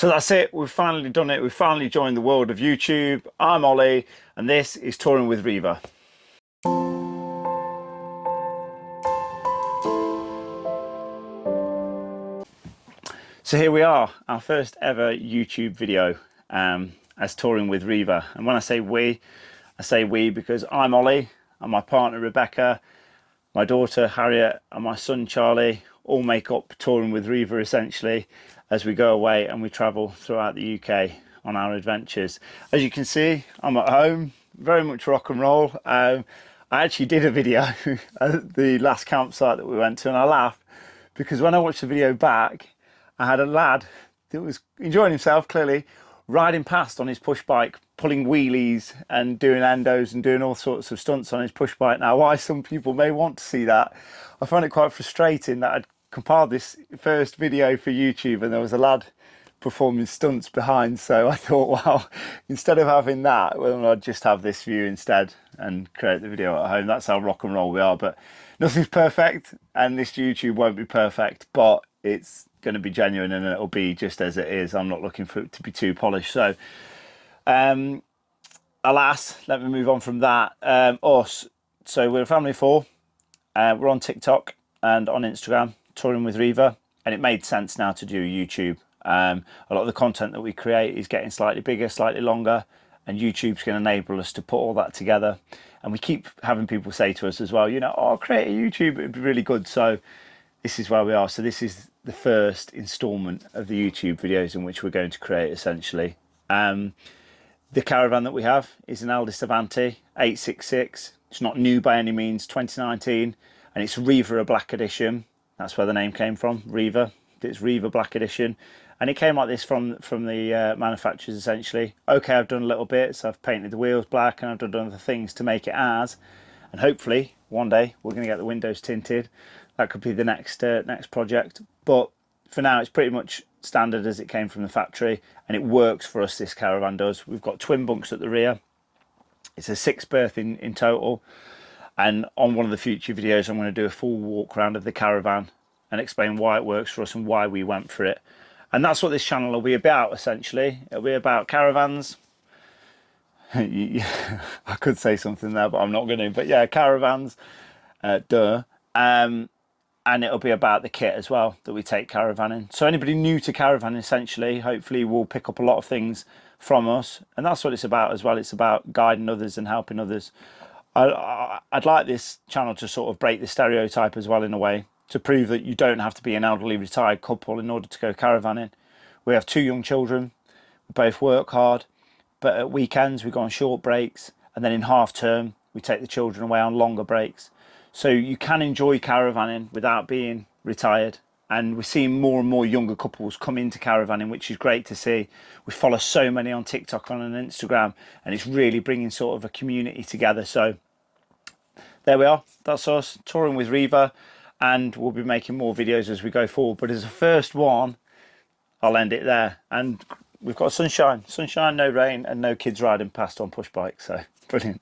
So that's it. We've finally done it. We've finally joined the world of YouTube. I'm Ollie, and this is Touring with Riva. So here we are, our first ever YouTube video as Touring with Riva. And when I say we because I'm Ollie, and my partner Rebecca, my daughter Harriet, and my son Charlie all make up Touring with Riva essentially as we go away and we travel throughout the UK on our adventures. As you can see, I'm at home, very much rock and roll. I actually did a video at the last campsite that we went to, and I laughed because when I watched the video back, I had a lad that was enjoying himself clearly, riding past on his push bike, pulling wheelies and doing endos and doing all sorts of stunts on his push bike. Now, why some people may want to see that, I find it quite frustrating that I'd compiled this first video for YouTube and there was a lad performing stunts behind. So I thought, well, instead of having that, well, I'd just have this view instead and create the video at home. That's how rock and roll we are. But nothing's perfect, and this YouTube won't be perfect, but it's going to be genuine and it'll be just as it is. I'm not looking for it to be too polished. So alas, let me move on from that. Us, so we're a family of four. We're on TikTok and on Instagram, Touring with Riva, and it made sense now to do YouTube. A lot of the content that we create is getting slightly bigger, slightly longer, and YouTube's going to enable us to put all that together. And we keep having people say to us as well, you know, oh, create a YouTube, it'd be really good. So this is where we are. So this is the first installment of the YouTube videos in which we're going to create essentially. The caravan that we have is an Eldest Avanti 866. It's not new by any means, 2019, and it's Riva a Black Edition. That's where the name came from, Riva. It's Riva Black Edition, and it came like this from the manufacturers essentially. Okay, I've done a little bit, so I've painted the wheels black and I've done other things to make it as, and hopefully one day we're going to get the windows tinted. That could be the next project, but for now it's pretty much standard as it came from the factory, and it works for us. This caravan does. We've got twin bunks at the rear. It's a 6 berth in total, and on one of the future videos I'm going to do a full walk around of the caravan and explain why it works for us and why we went for it. And that's what this channel will be about essentially. It'll be about caravans. I could say something there, but I'm not going to. But yeah, caravans, and it'll be about the kit as well that we take caravanning. So anybody new to caravan essentially, hopefully will pick up a lot of things from us, and that's what it's about as well. It's about guiding others and helping others. I'd like this channel to sort of break the stereotype as well in a way, to prove that you don't have to be an elderly retired couple in order to go caravanning. We have 2 young children, we both work hard, but at weekends we go on short breaks, and then in half term we take the children away on longer breaks. So you can enjoy caravanning without being retired, and we're seeing more and more younger couples come into caravanning, which is great to see. We follow so many on TikTok and on Instagram, and it's really bringing sort of a community together. So there we are, that's us, Touring with Riva, and we'll be making more videos as we go forward. But as a first one, I'll end it there. And we've got sunshine, no rain, and no kids riding past on push bikes, so brilliant.